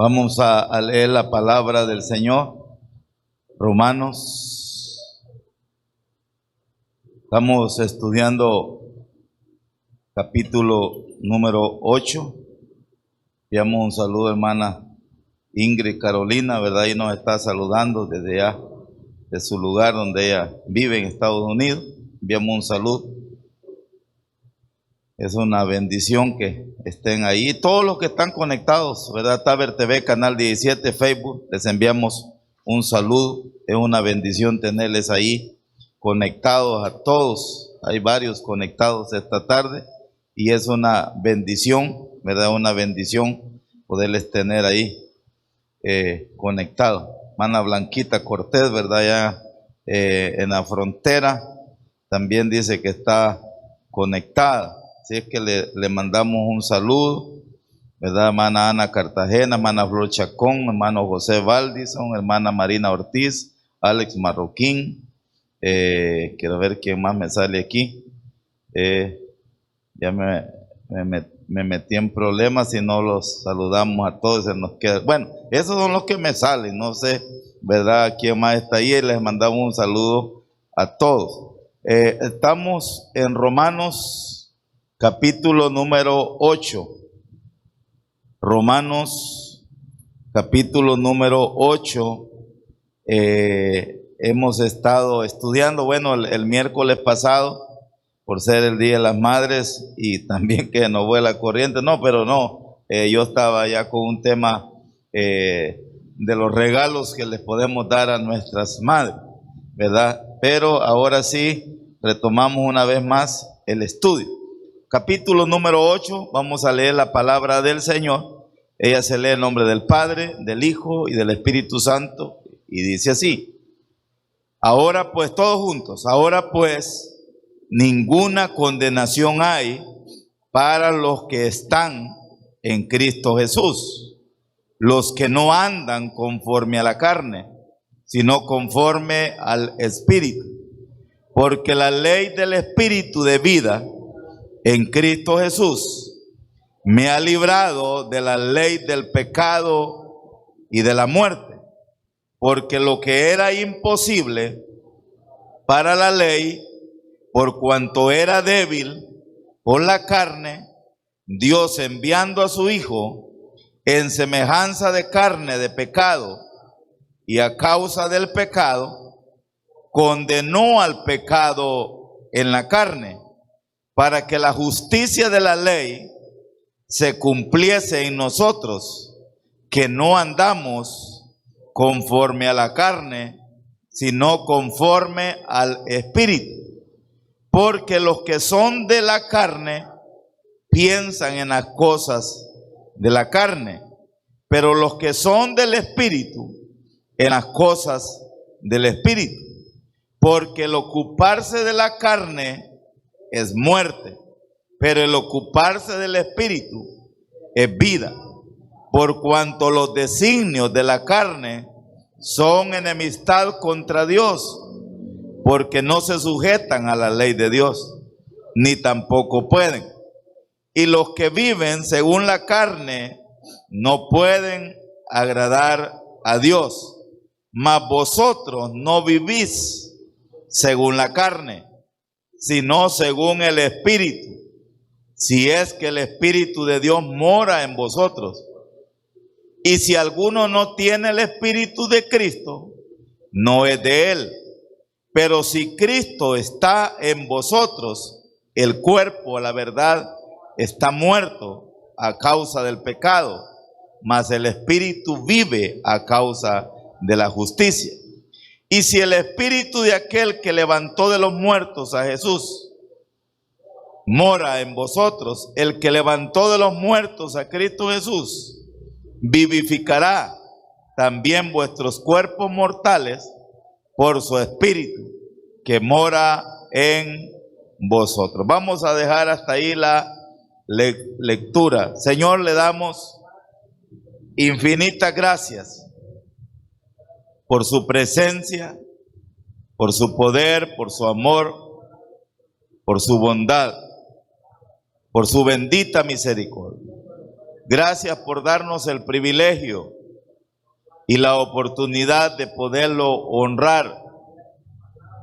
Vamos a leer la palabra del Señor, Romanos. Estamos estudiando capítulo número 8. Enviamos un saludo, hermana Ingrid Carolina, ¿verdad? Y nos está saludando desde allá, de su lugar donde ella vive en Estados Unidos. Enviamos un saludo. Es una bendición que estén ahí. Todos los que están conectados, ¿verdad? Taber TV, Canal 17, Facebook, les enviamos un saludo. Es una bendición tenerles ahí conectados a todos. Hay varios conectados esta tarde y es una bendición, ¿verdad? Una bendición poderles tener ahí conectados. Hermana Blanquita Cortés, ¿verdad? Ya en la frontera también dice que está conectada. Así es que le mandamos un saludo, ¿verdad? Hermana Ana Cartagena, hermana Flor Chacón, hermano José Valdison, hermana Marina Ortiz, Alex Marroquín. Quiero ver quién más me sale aquí. Ya me metí en problemas si no los saludamos a todos. Se nos queda. Bueno, esos son los que me salen. No sé, ¿verdad? ¿Quién más está ahí? Les mandamos un saludo a todos. Estamos en Romanos capítulo número 8. Romanos capítulo número 8. Hemos estado estudiando, bueno, el miércoles pasado, por ser el Día de las Madres y también que no fue la corriente, no, pero no, yo estaba ya con un tema de los regalos que les podemos dar a nuestras madres, ¿verdad? Pero ahora sí, retomamos una vez más el estudio. Capítulo número 8, vamos a leer la palabra del Señor. Ella se lee en nombre del Padre, del Hijo y del Espíritu Santo, y dice así: ahora pues, todos juntos, ahora pues, ninguna condenación hay para los que están en Cristo Jesús, los que no andan conforme a la carne, sino conforme al Espíritu. Porque la ley del Espíritu de vida en Cristo Jesús me ha librado de la ley del pecado y de la muerte. Porque lo que era imposible para la ley, por cuanto era débil por la carne, Dios, enviando a su Hijo en semejanza de carne de pecado, y a causa del pecado, condenó al pecado en la carne, para que la justicia de la ley se cumpliese en nosotros, que no andamos conforme a la carne, sino conforme al Espíritu. Porque los que son de la carne piensan en las cosas de la carne, pero los que son del Espíritu en las cosas del Espíritu. Porque el ocuparse de la carne es muerte, pero el ocuparse del Espíritu es vida. Por cuanto los designios de la carne son enemistad contra Dios, porque no se sujetan a la ley de Dios, ni tampoco pueden. Y los que viven según la carne no pueden agradar a Dios. Mas vosotros no vivís según la carne, sino según el Espíritu, si es que el Espíritu de Dios mora en vosotros. Y si alguno no tiene el Espíritu de Cristo, no es de él. Pero si Cristo está en vosotros, el cuerpo, la verdad, está muerto a causa del pecado, mas el Espíritu vive a causa de la justicia. Y si el Espíritu de aquel que levantó de los muertos a Jesús mora en vosotros, el que levantó de los muertos a Cristo Jesús vivificará también vuestros cuerpos mortales por su Espíritu que mora en vosotros. Vamos a dejar hasta ahí la lectura. Señor, le damos infinitas gracias por su presencia, por su poder, por su amor, por su bondad, por su bendita misericordia. Gracias por darnos el privilegio y la oportunidad de poderlo honrar,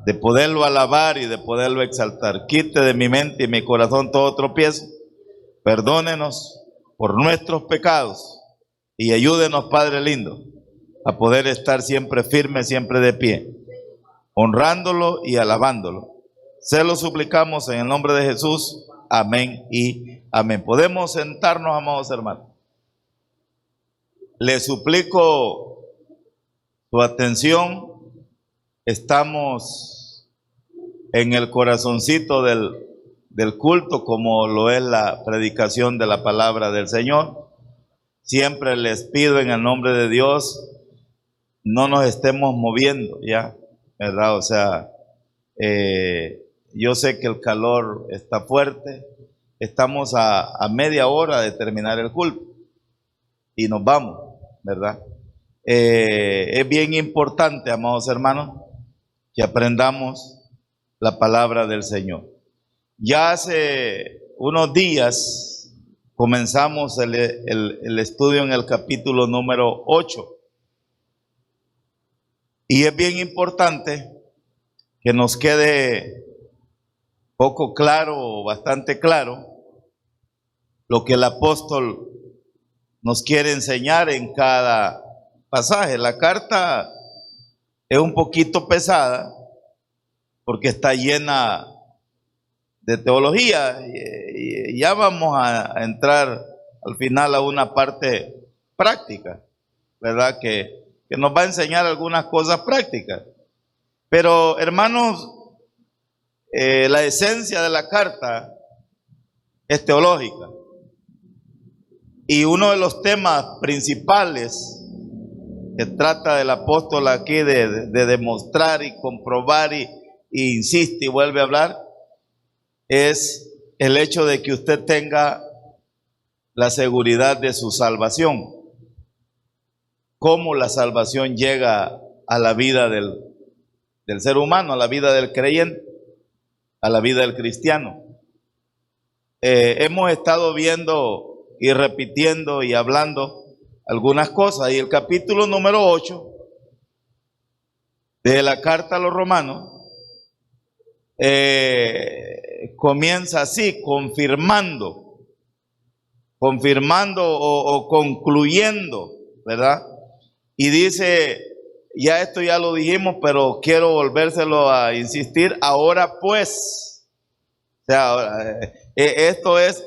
de poderlo alabar y de poderlo exaltar. Quite de mi mente y mi corazón todo tropiezo. Perdónenos por nuestros pecados y ayúdenos, Padre lindo, a poder estar siempre firmes, siempre de pie, honrándolo y alabándolo. Se lo suplicamos en el nombre de Jesús. Amén y amén. Podemos sentarnos, amados hermanos. Les suplico su atención. Estamos en el corazoncito del culto, como lo es la predicación de la palabra del Señor. Siempre les pido en el nombre de Dios, no nos estemos moviendo ya, ¿verdad? O sea, yo sé que el calor está fuerte, estamos a media hora de terminar el culto y nos vamos, ¿verdad? Es bien importante, amados hermanos, que aprendamos la palabra del Señor. Ya hace unos días comenzamos el estudio en el capítulo número 8. Y es bien importante que nos quede poco claro o bastante claro lo que el apóstol nos quiere enseñar en cada pasaje. La carta es un poquito pesada porque está llena de teología y ya vamos a entrar al final a una parte práctica, ¿verdad? Que nos va a enseñar algunas cosas prácticas. Pero hermanos, la esencia de la carta es teológica. Y uno de los temas principales que trata el apóstol aquí de demostrar y comprobar y insiste y vuelve a hablar, es el hecho de que usted tenga la seguridad de su salvación. Cómo la salvación llega a la vida del ser humano, a la vida del creyente, a la vida del cristiano. Hemos estado viendo y repitiendo y hablando algunas cosas, y el capítulo número 8 de la carta a los romanos comienza así, confirmando o concluyendo, ¿verdad? Y dice, ya esto ya lo dijimos, pero quiero volvérselo a insistir, ahora pues, o sea, esto es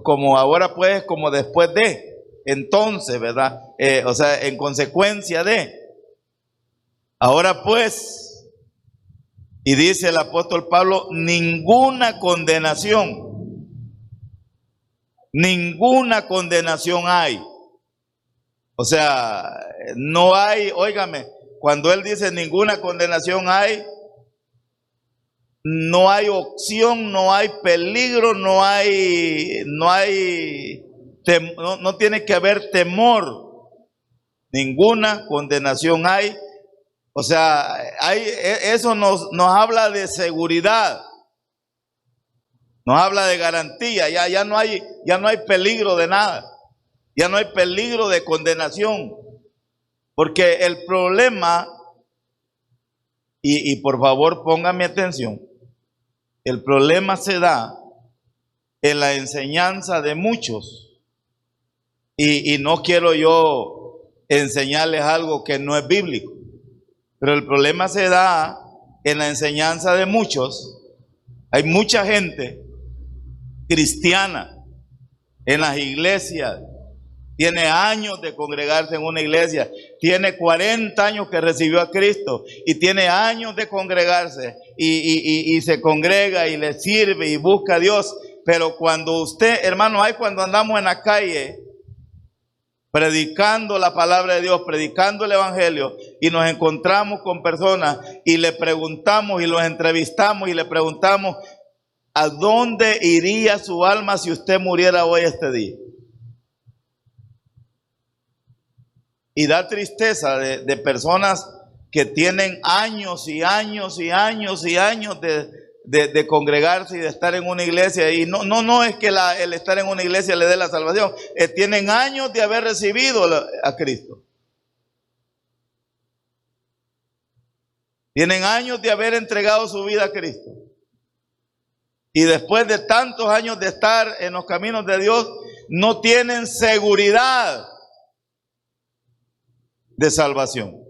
como ahora pues, como después de, entonces, ¿verdad? O sea, en consecuencia de, ahora pues, y dice el apóstol Pablo, ninguna condenación hay. O sea, no hay, óigame, cuando él dice ninguna condenación hay, no hay opción, no hay peligro, no tiene que haber temor. Ninguna condenación hay. O sea, eso nos habla de seguridad, nos habla de garantía. Ya no hay peligro de nada, ya no hay peligro de condenación, porque el problema, y por favor póngame atención, el problema se da en la enseñanza de muchos, y no quiero yo enseñarles algo que no es bíblico, pero el problema se da en la enseñanza de muchos. Hay mucha gente cristiana en las iglesias, tiene años de congregarse en una iglesia, tiene 40 años que recibió a Cristo y tiene años de congregarse y se congrega y le sirve y busca a Dios. Pero cuando usted, hermano, cuando andamos en la calle predicando la palabra de Dios, predicando el evangelio, y nos encontramos con personas y le preguntamos y los entrevistamos y le preguntamos, ¿a dónde iría su alma si usted muriera hoy este día? Y da tristeza de personas que tienen años y años y años y años de congregarse y de estar en una iglesia. Y no es que el estar en una iglesia le dé la salvación. Tienen años de haber recibido a Cristo. Tienen años de haber entregado su vida a Cristo. Y después de tantos años de estar en los caminos de Dios, no tienen seguridad de salvación.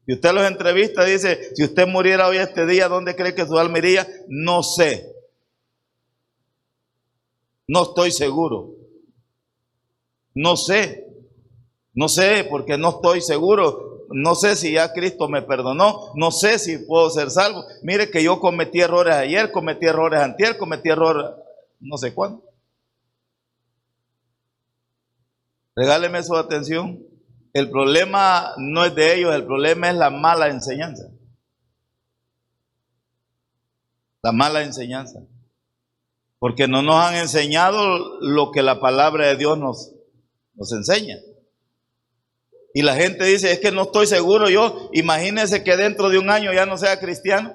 Si usted los entrevista, dice, si usted muriera hoy este día, ¿dónde cree que su alma iría? No sé. No estoy seguro. No sé. No sé porque no estoy seguro. No sé si ya Cristo me perdonó. No sé si puedo ser salvo. Mire que yo cometí errores ayer, cometí errores antier, cometí errores no sé cuándo. Regáleme su atención. El problema no es de ellos, el problema es la mala enseñanza. La mala enseñanza. Porque no nos han enseñado lo que la palabra de Dios nos enseña. Y la gente dice, es que no estoy seguro yo. Imagínense que dentro de un año ya no sea cristiano.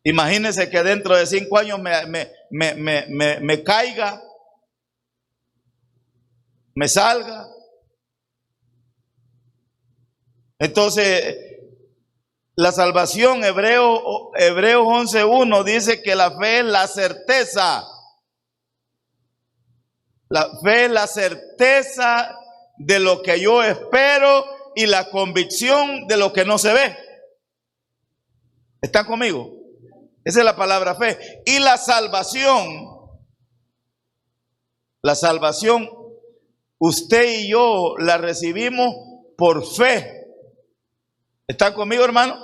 Imagínense que dentro de 5 años me caiga, me salga. Entonces, la salvación, Hebreos 11:1 dice que la fe es la certeza. La fe es la certeza de lo que yo espero y la convicción de lo que no se ve. ¿Están conmigo? Esa es la palabra fe. Y la salvación, usted y yo la recibimos por fe. ¿Están conmigo, hermano?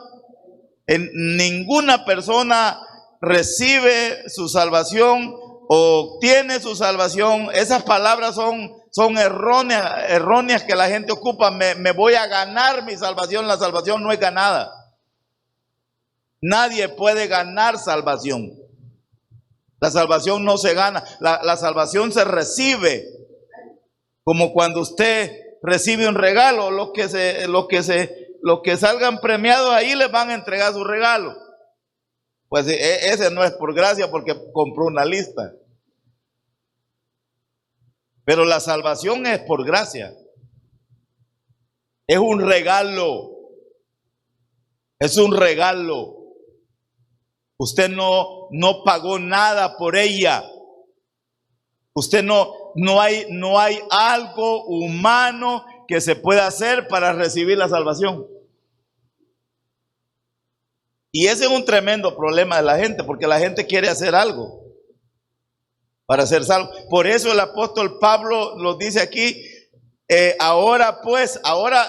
Ninguna persona recibe su salvación o obtiene su salvación. Esas palabras son erróneas que la gente ocupa. Me voy a ganar mi salvación. La salvación no es ganada. Nadie puede ganar salvación. La salvación no se gana. La salvación se recibe. Como cuando usted recibe un regalo, los que salgan premiados ahí les van a entregar su regalo. Pues ese no es por gracia porque compró una lista. Pero la salvación es por gracia. Es un regalo. Es un regalo. Usted no pagó nada por ella. Usted no hay algo humano que se pueda hacer para recibir la salvación. Y ese es un tremendo problema de la gente, porque la gente quiere hacer algo para ser salvo. Por eso el apóstol Pablo nos dice aquí, ahora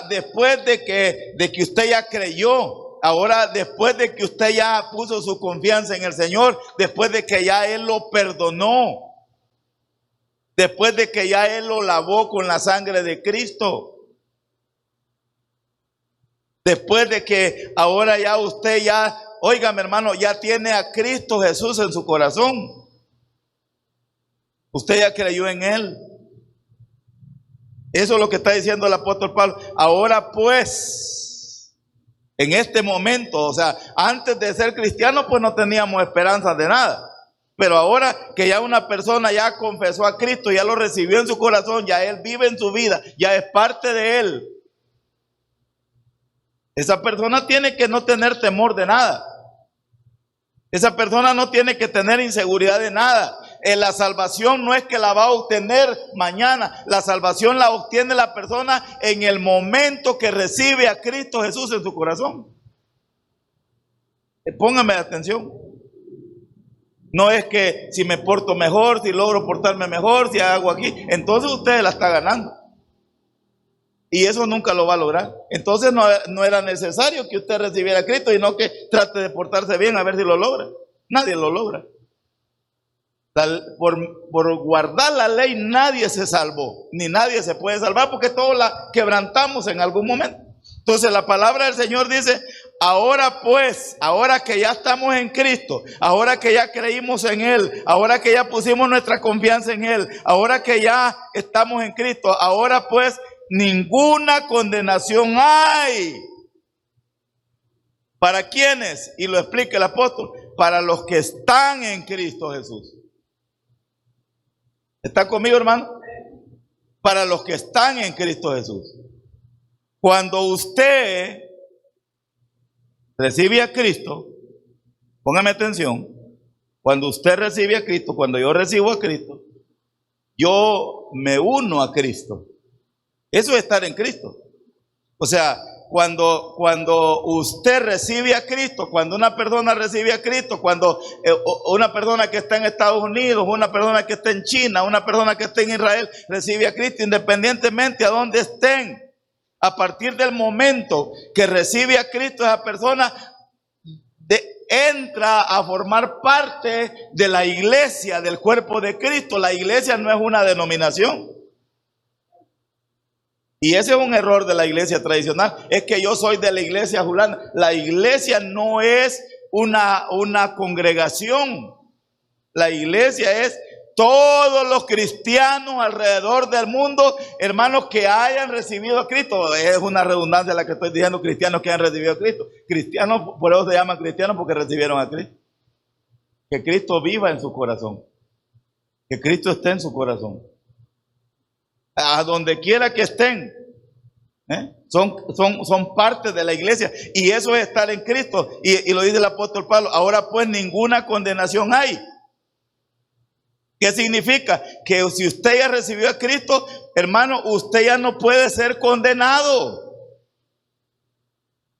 después de que usted ya creyó, ahora después de que usted ya puso su confianza en el Señor, después de que ya Él lo perdonó, después de que ya Él lo lavó con la sangre de Cristo, después de que ahora ya usted óigame hermano, ya tiene a Cristo Jesús en su corazón. Usted ya creyó en Él. Eso es lo que está diciendo el apóstol Pablo. Ahora pues, en este momento, o sea, antes de ser cristiano, pues no teníamos esperanza de nada. Pero ahora que ya una persona ya confesó a Cristo, ya lo recibió en su corazón, ya Él vive en su vida, ya es parte de Él. Esa persona tiene que no tener temor de nada. Esa persona no tiene que tener inseguridad de nada. La salvación no es que la va a obtener mañana. La salvación la obtiene la persona en el momento que recibe a Cristo Jesús en su corazón. Póngame atención. No es que si me porto mejor, si logro portarme mejor, si hago aquí, entonces usted la está ganando. Y eso nunca lo va a lograr. Entonces no era necesario que usted recibiera a Cristo, sino que trate de portarse bien a ver si lo logra. Nadie lo logra. Por guardar la ley nadie se salvó, ni nadie se puede salvar porque todos la quebrantamos en algún momento. Entonces la palabra del Señor dice, ahora pues, ahora que ya estamos en Cristo, ahora que ya creímos en Él, ahora que ya pusimos nuestra confianza en Él, ahora que ya estamos en Cristo, ahora pues ninguna condenación hay ¿Para quiénes? Y lo explica el apóstol. Para los que están en Cristo Jesús. ¿Está conmigo, hermano? Para los que están en Cristo Jesús. Cuando usted recibe a Cristo, póngame atención, cuando usted recibe a Cristo, cuando yo recibo a Cristo, yo me uno a Cristo. Eso es estar en Cristo. O sea, cuando usted recibe a Cristo, cuando una persona recibe a Cristo, cuando una persona que está en Estados Unidos, una persona que está en China, una persona que está en Israel, recibe a Cristo independientemente a donde estén. A partir del momento que recibe a Cristo, esa persona entra a formar parte de la iglesia, del cuerpo de Cristo. La iglesia no es una denominación. Y ese es un error de la iglesia tradicional. Es que yo soy de la iglesia fulana. La iglesia no es una congregación. La iglesia es todos los cristianos alrededor del mundo, hermanos, que hayan recibido a Cristo. Es una redundancia la que estoy diciendo, cristianos que han recibido a Cristo. Cristianos, por eso se llaman cristianos, porque recibieron a Cristo. Que Cristo viva en su corazón. Que Cristo esté en su corazón. A donde quiera que estén, son parte de la iglesia, y eso es estar en Cristo. Y lo dice el apóstol Pablo: ahora pues ninguna condenación hay. ¿Qué significa? Que si usted ya recibió a Cristo, hermano, usted ya no puede ser condenado,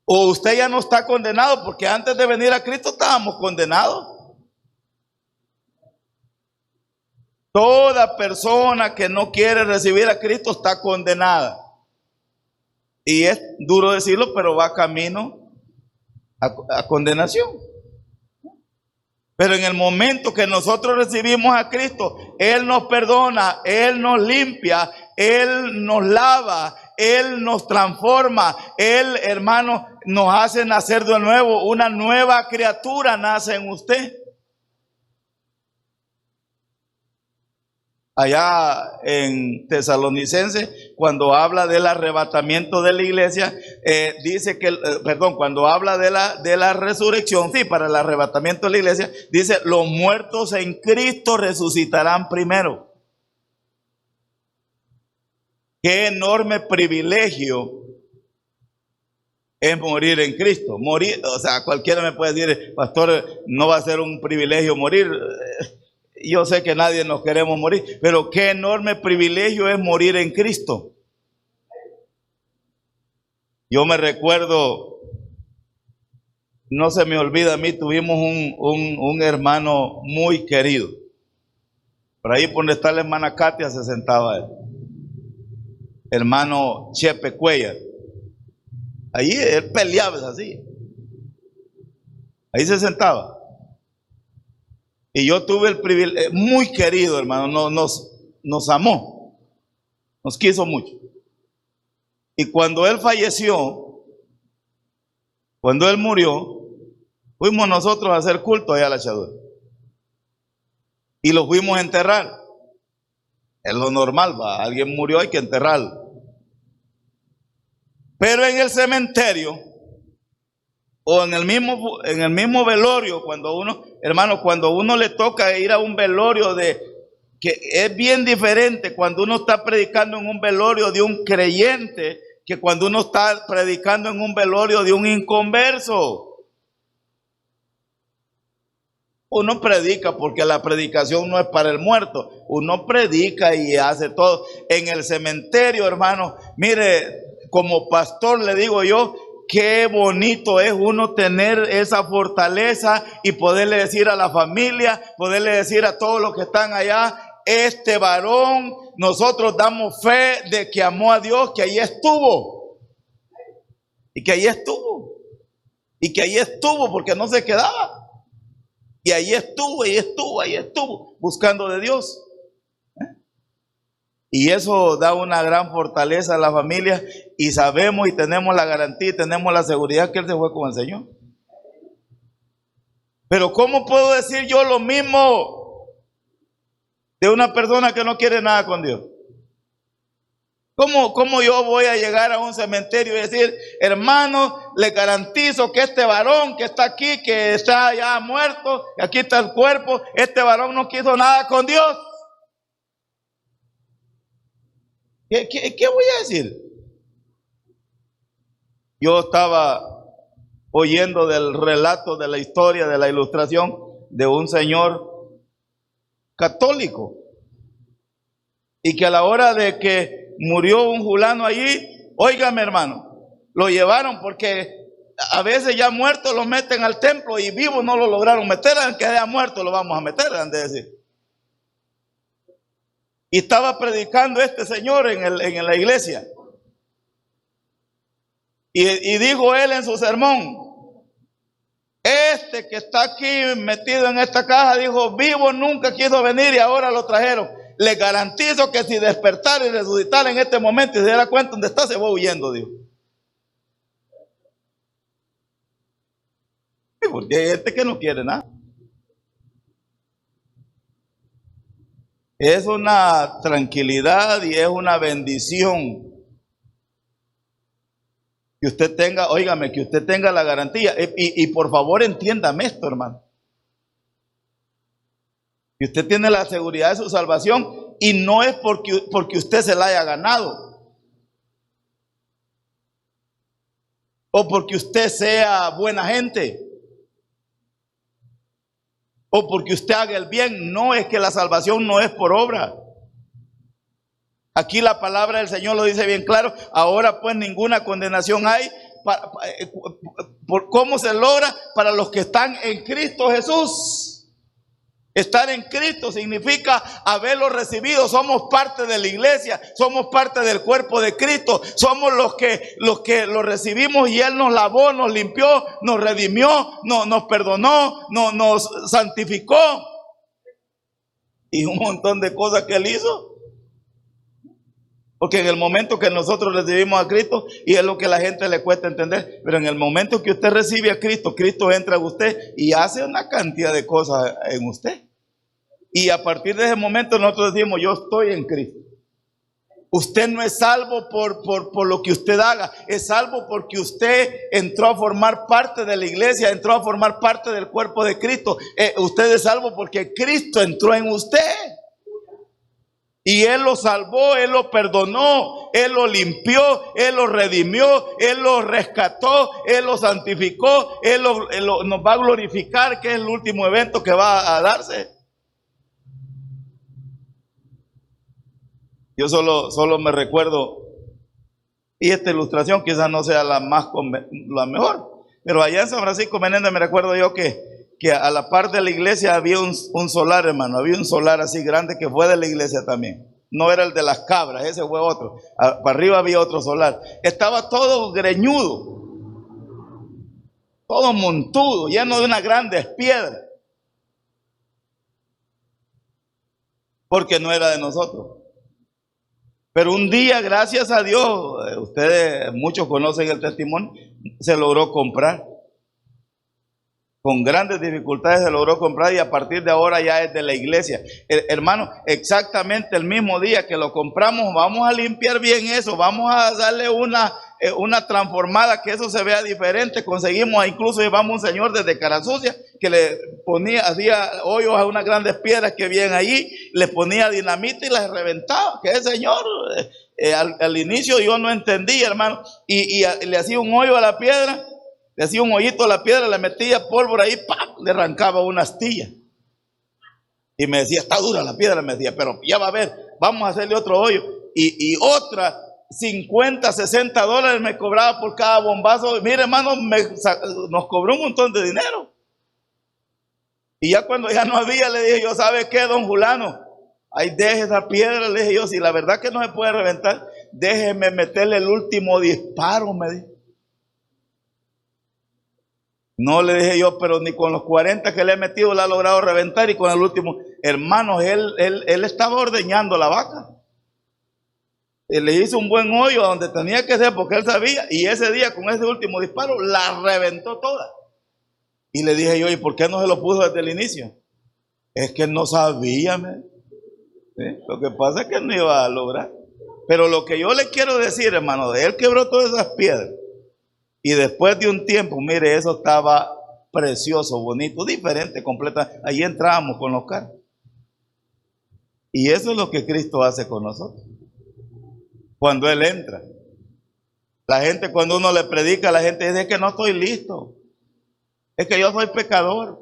o usted ya no está condenado, porque antes de venir a Cristo estábamos condenados. Toda persona que no quiere recibir a Cristo está condenada. Y es duro decirlo, pero va camino a condenación. Pero en el momento que nosotros recibimos a Cristo, Él nos perdona, Él nos limpia, Él nos lava, Él nos transforma, Él, hermano, nos hace nacer de nuevo. Una nueva criatura nace en usted. Allá en Tesalonicenses, cuando habla del arrebatamiento de la iglesia, dice que, cuando habla de la resurrección, sí, para el arrebatamiento de la iglesia, dice: los muertos en Cristo resucitarán primero. Qué enorme privilegio es morir en Cristo. Morir, o sea, cualquiera me puede decir: pastor, no va a ser un privilegio morir. Yo sé que nadie nos queremos morir, pero qué enorme privilegio es morir en Cristo. Yo me recuerdo, no se me olvida a mí, tuvimos un hermano muy querido. Por ahí por donde está la hermana Katia se sentaba él. Hermano Chepe Cuellar. Ahí él peleaba así. Ahí se sentaba. Y yo tuve el privilegio, muy querido hermano, nos amó, nos quiso mucho. Y cuando él falleció, cuando él murió, fuimos nosotros a hacer culto allá a la echadura. Y lo fuimos a enterrar. Es lo normal, va, alguien murió, hay que enterrarlo. Pero en el cementerio, o en el mismo velorio, cuando uno, hermano, cuando uno le toca ir a un velorio que es bien diferente cuando uno está predicando en un velorio de un creyente que cuando uno está predicando en un velorio de un inconverso. Uno predica porque la predicación no es para el muerto. Uno predica y hace todo. En el cementerio, hermano, mire, como pastor le digo yo, qué bonito es uno tener esa fortaleza y poderle decir a la familia, poderle decir a todos los que están allá: este varón, nosotros damos fe de que amó a Dios, que ahí estuvo. Y que ahí estuvo. Y que ahí estuvo porque no se quedaba. Y ahí estuvo, buscando de Dios. Y eso da una gran fortaleza a la familia, y sabemos y tenemos la garantía y tenemos la seguridad que él se fue con el Señor. Pero ¿cómo puedo decir yo lo mismo de una persona que no quiere nada con Dios? ¿Cómo yo voy a llegar a un cementerio y decir, hermano, le garantizo que este varón que está aquí, que está ya muerto, que aquí está el cuerpo, este varón no quiso nada con Dios? ¿Qué voy a decir? Yo estaba oyendo del relato de la historia, de la ilustración de un señor católico, y que a la hora de que murió un fulano allí, óigame hermano, lo llevaron porque a veces ya muertos lo meten al templo y vivos no lo lograron meter, aunque haya muerto lo vamos a meter, han de decir. Y estaba predicando este señor en la iglesia. Y dijo él en su sermón, este que está aquí metido en esta caja, dijo, vivo nunca quiso venir y ahora lo trajeron. Le garantizo que si despertara y resucitara en este momento y se diera cuenta dónde está, se va huyendo, dijo. Porque hay gente que no quiere nada. Es una tranquilidad y es una bendición que usted tenga, óigame, que usted tenga la garantía. Y por favor entiéndame esto, hermano. Que usted tiene la seguridad de su salvación y no es porque usted se la haya ganado. O porque usted sea buena gente. O porque usted haga el bien. No, es que la salvación no es por obra. Aquí la palabra del Señor lo dice bien claro. Ahora pues ninguna condenación hay. ¿Por cómo se logra? Para los que están en Cristo Jesús. Estar en Cristo significa haberlo recibido. Somos parte de la iglesia, somos parte del cuerpo de Cristo. Somos los que lo recibimos y Él nos lavó, nos limpió, nos redimió, nos perdonó, nos santificó. Y un montón de cosas que Él hizo. Porque en el momento que nosotros recibimos a Cristo, y es lo que a la gente le cuesta entender, pero en el momento que usted recibe a Cristo, Cristo entra en usted y hace una cantidad de cosas en usted. Y a partir de ese momento nosotros decimos, yo estoy en Cristo. Usted no es salvo por lo que usted haga, es salvo porque usted entró a formar parte de la iglesia, entró a formar parte del cuerpo de Cristo. Usted es salvo porque Cristo entró en usted. Y Él lo salvó, Él lo perdonó, Él lo limpió, Él lo redimió, Él lo rescató, Él lo santificó, Él nos va a glorificar, que es el último evento que va a darse. Yo solo me recuerdo, y esta ilustración quizás no sea la mejor, pero allá en San Francisco Menéndez me recuerdo yo que a la par de la iglesia había un solar, hermano, había un solar así grande que fue de la iglesia también. No era el de las cabras, ese fue otro. Para arriba había otro solar. Estaba todo greñudo, todo montudo, lleno de unas grandes piedras. Porque no era de nosotros. Pero un día, gracias a Dios, ustedes muchos conocen el testimonio, se logró comprar. Con grandes dificultades se logró comprar y a partir de ahora ya es de la iglesia. Hermano, exactamente el mismo día que lo compramos, vamos a limpiar bien eso, vamos a darle una transformada, que eso se vea diferente. Conseguimos, incluso llevamos un señor desde Carasucia que le hacía hoyos a unas grandes piedras que habían allí, le ponía dinamita y las reventaba. Que el señor, al inicio yo no entendía, hermano, y le hacía un hoyo a la piedra. Le hacía un hoyito a la piedra, le metía pólvora ahí, ¡pam!, le arrancaba una astilla. Y me decía, está dura la piedra, me decía, pero ya va a ver, vamos a hacerle otro hoyo. Y otra, 50, 60 dólares me cobraba por cada bombazo. Mire, hermano, nos cobró un montón de dinero. Y ya cuando ya no había, le dije yo, ¿sabe qué, don fulano? Ahí deje esa piedra, le dije yo, si la verdad que no se puede reventar, déjeme meterle el último disparo, me dijo. No, le dije yo, pero ni con los 40 que le he metido la ha logrado reventar, y con el último, hermanos, él estaba ordeñando la vaca. Él le hizo un buen hoyo donde tenía que ser porque él sabía, y ese día con ese último disparo la reventó toda. Y le dije yo, ¿y por qué no se lo puso desde el inicio? Es que él no sabía, ¿sí? Lo que pasa es que no iba a lograr. Pero lo que yo le quiero decir, hermano, Él quebró todas esas piedras. Y después de un tiempo, mire, eso estaba precioso, bonito, diferente, completa. Ahí entramos con los carros. Y eso es lo que Cristo hace con nosotros. Cuando Él entra. La gente, cuando uno le predica, la gente dice que no estoy listo. Es que yo soy pecador.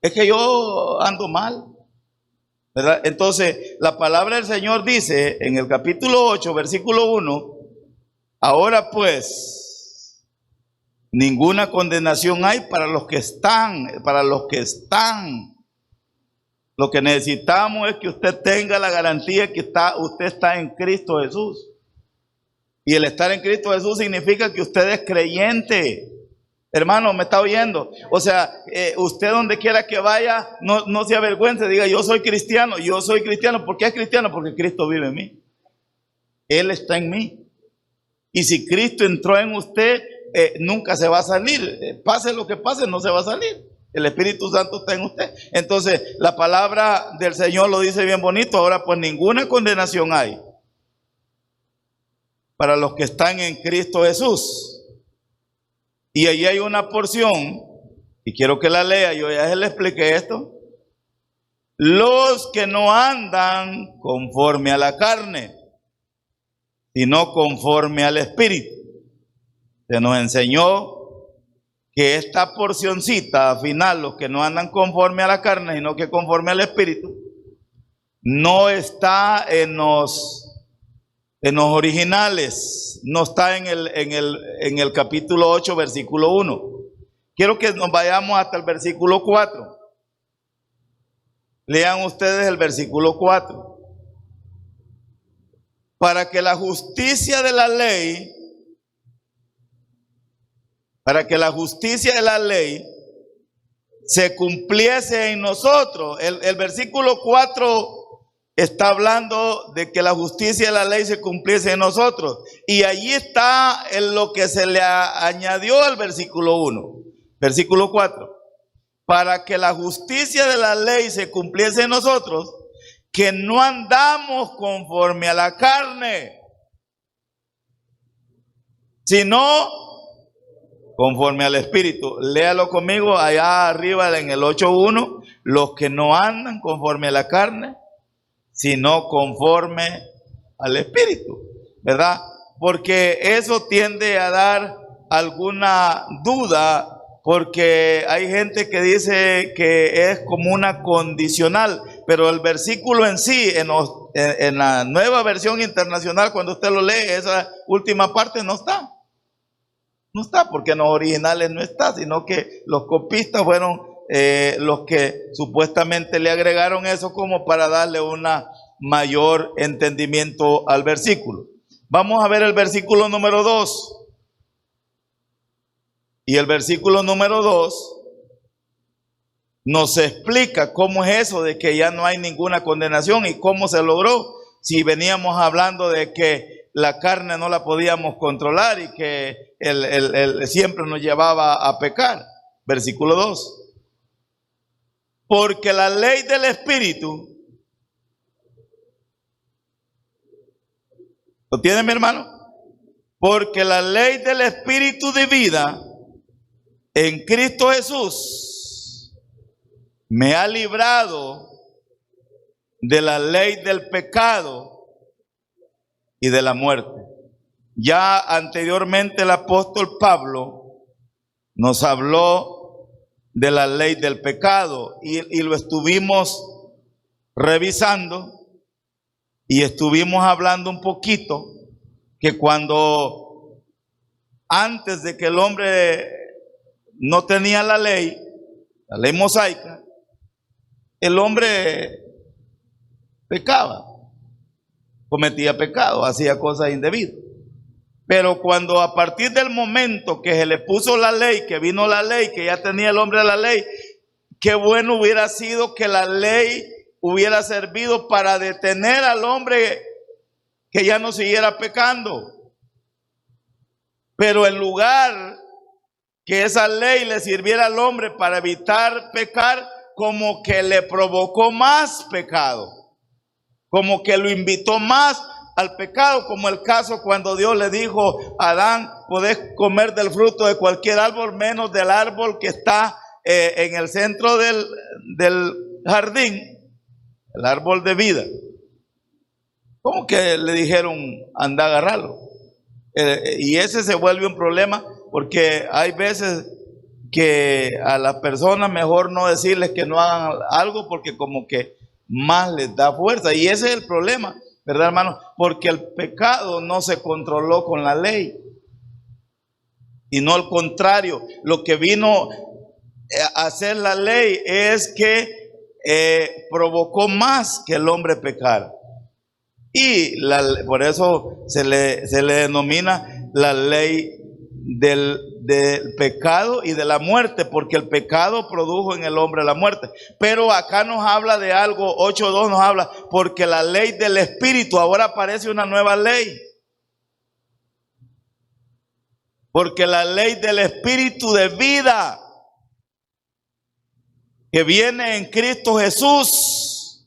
Es que yo ando mal. ¿Verdad? Entonces, la palabra del Señor dice en el capítulo 8, versículo 1, ahora pues, ninguna condenación hay para los que están, Lo que necesitamos es que usted tenga la garantía que usted está en Cristo Jesús. Y el estar en Cristo Jesús significa que usted es creyente. Hermano, ¿me está oyendo? O sea, usted donde quiera que vaya, no se avergüence, diga, yo soy cristiano. Yo soy cristiano. ¿Por qué es cristiano? Porque Cristo vive en mí. Él está en mí. Y si Cristo entró en usted, nunca se va a salir. Pase lo que pase, no se va a salir. El Espíritu Santo está en usted. Entonces, la palabra del Señor lo dice bien bonito. Ahora, pues ninguna condenación hay para los que están en Cristo Jesús. Y allí hay una porción, y quiero que la lea, yo ya le expliqué esto. Los que no andan conforme a la carne, sino conforme al Espíritu. Se nos enseñó que esta porcioncita final, los que no andan conforme a la carne, sino que conforme al Espíritu, no está en los originales, no está en el capítulo 8, versículo 1. Quiero que nos vayamos hasta el versículo 4. Lean ustedes el versículo 4. Para que la justicia de la ley, se cumpliese en nosotros. El versículo 4 está hablando de que la justicia de la ley se cumpliese en nosotros. Y allí está en lo que se le añadió al versículo 1. Versículo 4. Para que la justicia de la ley se cumpliese en nosotros, que no andamos conforme a la carne, sino conforme al Espíritu. Léalo conmigo allá arriba en el 8.1. Los que no andan conforme a la carne, sino conforme al Espíritu, ¿verdad? Porque eso tiende a dar alguna duda, porque hay gente que dice que es como una condicional, pero el versículo en sí, en la Nueva Versión Internacional, cuando usted lo lee, esa última parte no está. No está, porque en los originales no está, sino que los copistas fueron los que supuestamente le agregaron eso como para darle una mayor entendimiento al versículo. Vamos a ver el versículo número 2. Y el versículo número 2 nos explica cómo es eso de que ya no hay ninguna condenación y cómo se logró. Si veníamos hablando de que la carne no la podíamos controlar y que siempre nos llevaba a pecar. Versículo 2. Porque la ley del Espíritu, ¿lo tiene mi hermano? Porque la ley del Espíritu de vida en Cristo Jesús me ha librado de la ley del pecado y de la muerte. Ya anteriormente el apóstol Pablo nos habló de la ley del pecado y lo estuvimos revisando y estuvimos hablando un poquito que cuando antes de que el hombre no tenía la ley mosaica, el hombre pecaba, cometía pecado, hacía cosas indebidas. Pero cuando a partir del momento que se le puso la ley, que vino la ley, que ya tenía el hombre la ley, qué bueno hubiera sido que la ley hubiera servido para detener al hombre que ya no siguiera pecando. Pero en lugar que esa ley le sirviera al hombre para evitar pecar, como que le provocó más pecado, como que lo invitó más al pecado, como el caso cuando Dios le dijo a Adán: podés comer del fruto de cualquier árbol, menos del árbol que está en el centro del jardín, el árbol de vida. ¿Cómo que le dijeron anda a agarrarlo? Y ese se vuelve un problema, porque hay veces que a las personas mejor no decirles que no hagan algo, porque como que más les da fuerza. Y ese es el problema, ¿verdad, hermano? Porque el pecado no se controló con la ley, y no al contrario. Lo que vino a hacer la ley es que provocó más que el hombre pecara. Y por eso se le denomina la ley del pecado y de la muerte, porque el pecado produjo en el hombre la muerte. Pero acá nos habla de algo, 8:2 nos habla, porque la ley del Espíritu, ahora aparece una nueva ley. Porque la ley del Espíritu de vida que viene en Cristo Jesús,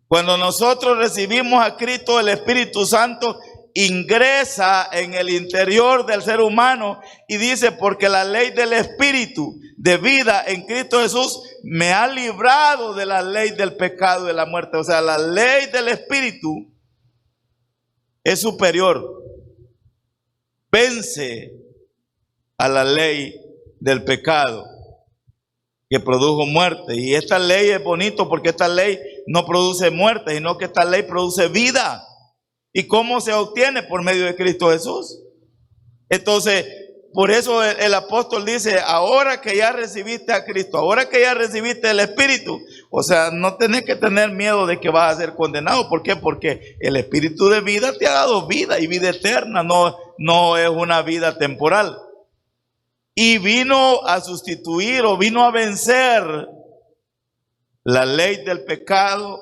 cuando nosotros recibimos a Cristo, el Espíritu Santo ingresa en el interior del ser humano y dice: porque la ley del Espíritu de vida en Cristo Jesús me ha librado de la ley del pecado y de la muerte. O sea, la ley del Espíritu es superior, vence a la ley del pecado que produjo muerte. Y esta ley es bonito, porque esta ley no produce muerte, sino que esta ley produce vida. ¿Y cómo se obtiene? Por medio de Cristo Jesús. Entonces, por eso el apóstol dice: ahora que ya recibiste a Cristo, ahora que ya recibiste el Espíritu, o sea, no tenés que tener miedo de que vas a ser condenado. ¿Por qué? Porque el Espíritu de vida te ha dado vida, y vida eterna, no es una vida temporal. Y vino a sustituir, o vino a vencer, la ley del pecado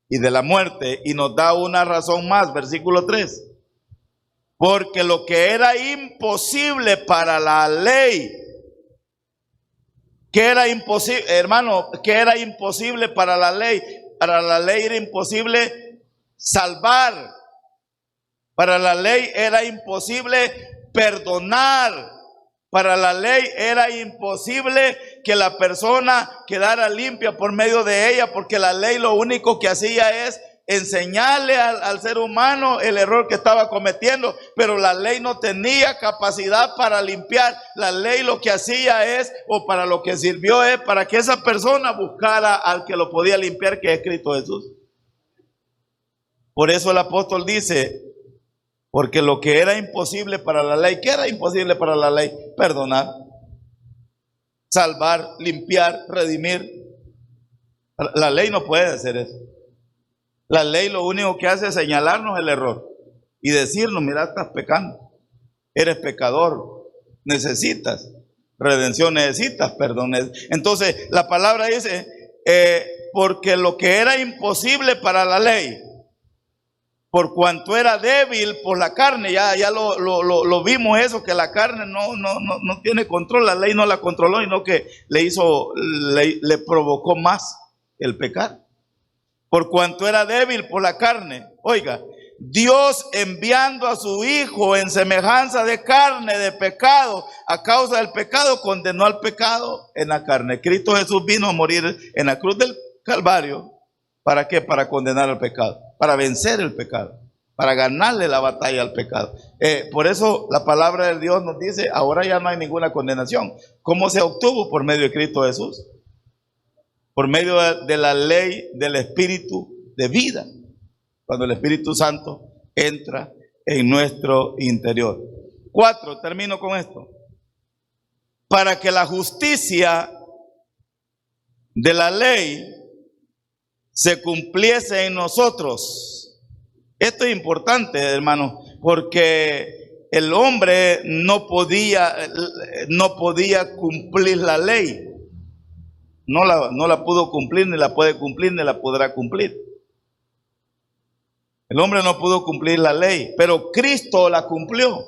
y de la muerte. Y nos da una razón más, versículo 3. Porque lo que era imposible para la ley, que era imposible, hermano, que era imposible para la ley era imposible salvar. Para la ley era imposible perdonar. Para la ley era imposible que la persona quedara limpia por medio de ella, porque la ley lo único que hacía es enseñarle al ser humano el error que estaba cometiendo, pero la ley no tenía capacidad para limpiar. La ley lo que hacía es, o para lo que sirvió es, para que esa persona buscara al que lo podía limpiar, que es Cristo Jesús. Por eso el apóstol dice: porque lo que era imposible para la ley, ¿qué era imposible para la ley? Perdonar, salvar, limpiar, redimir. La ley no puede hacer eso. La ley lo único que hace es señalarnos el error y decirnos: mira, estás pecando, eres pecador, necesitas redención, necesitas perdón. Entonces la palabra dice: porque lo que era imposible para la ley, por cuanto era débil por la carne. Ya lo vimos eso, que la carne no tiene control. La ley no la controló, sino que le provocó más el pecar. Por cuanto era débil por la carne. Oiga, Dios, enviando a su Hijo en semejanza de carne, de pecado, a causa del pecado, condenó al pecado en la carne. Cristo Jesús vino a morir en la cruz del Calvario. ¿Para qué? Para condenar al pecado, para vencer el pecado, para ganarle la batalla al pecado. Por eso la palabra de Dios nos dice: ahora ya no hay ninguna condenación. ¿Cómo se obtuvo? Por medio de Cristo Jesús, por medio de la ley del Espíritu de vida, cuando el Espíritu Santo entra en nuestro interior. 4, termino con esto: para que la justicia de la ley se cumpliese en nosotros. Esto es importante, hermano, porque el hombre no podía cumplir la ley. No la pudo cumplir, ni la puede cumplir, ni la podrá cumplir. El hombre no pudo cumplir la ley, pero Cristo la cumplió.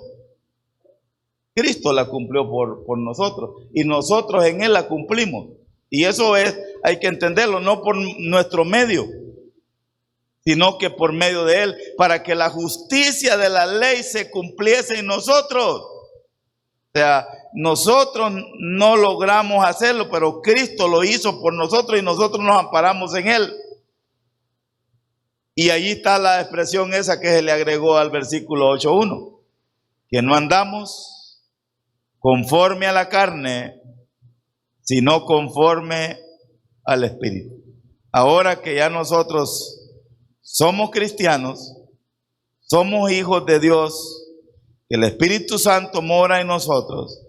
Cristo la cumplió por nosotros, y nosotros en Él la cumplimos. Y eso hay que entenderlo, no por nuestro medio, sino que por medio de Él, para que la justicia de la ley se cumpliese en nosotros. O sea, nosotros no logramos hacerlo, pero Cristo lo hizo por nosotros y nosotros nos amparamos en Él. Y allí está la expresión esa que se le agregó al versículo 8:1, que no andamos conforme a la carne, sino conforme al Espíritu. Ahora que ya nosotros somos cristianos, somos hijos de Dios, que el Espíritu Santo mora en nosotros,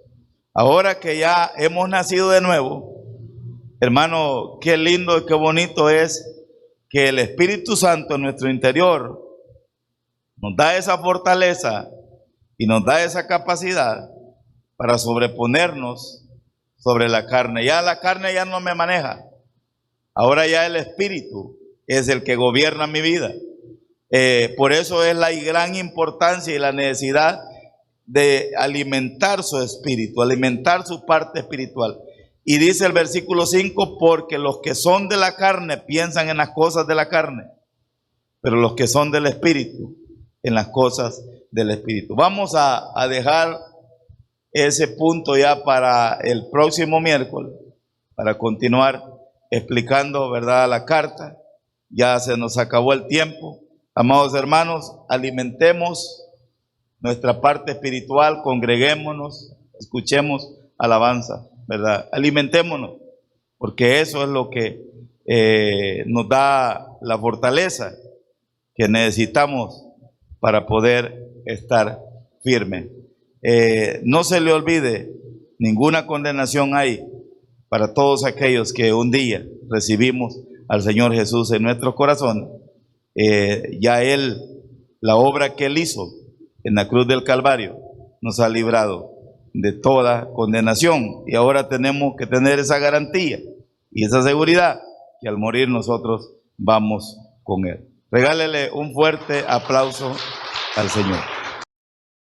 ahora que ya hemos nacido de nuevo, hermano, qué lindo y qué bonito es que el Espíritu Santo en nuestro interior nos da esa fortaleza y nos da esa capacidad para sobreponernos sobre la carne. Ya la carne ya no me maneja. Ahora ya el Espíritu es el que gobierna mi vida. Por eso es la gran importancia y la necesidad de alimentar su espíritu, alimentar su parte espiritual. Y dice el versículo 5, porque los que son de la carne piensan en las cosas de la carne, pero los que son del Espíritu, en las cosas del Espíritu. Vamos a dejar ese punto ya para el próximo miércoles, para continuar explicando, ¿verdad?, la carta. Ya se nos acabó el tiempo. Amados hermanos, alimentemos nuestra parte espiritual, congreguémonos, escuchemos alabanza, ¿verdad? Alimentémonos, porque eso es lo que nos da la fortaleza que necesitamos para poder estar firme. No se le olvide, ninguna condenación hay para todos aquellos que un día recibimos al Señor Jesús en nuestro corazón. Ya Él, la obra que Él hizo en la cruz del Calvario, nos ha librado de toda condenación. Y ahora tenemos que tener esa garantía y esa seguridad que al morir nosotros vamos con Él. Regálele un fuerte aplauso al Señor.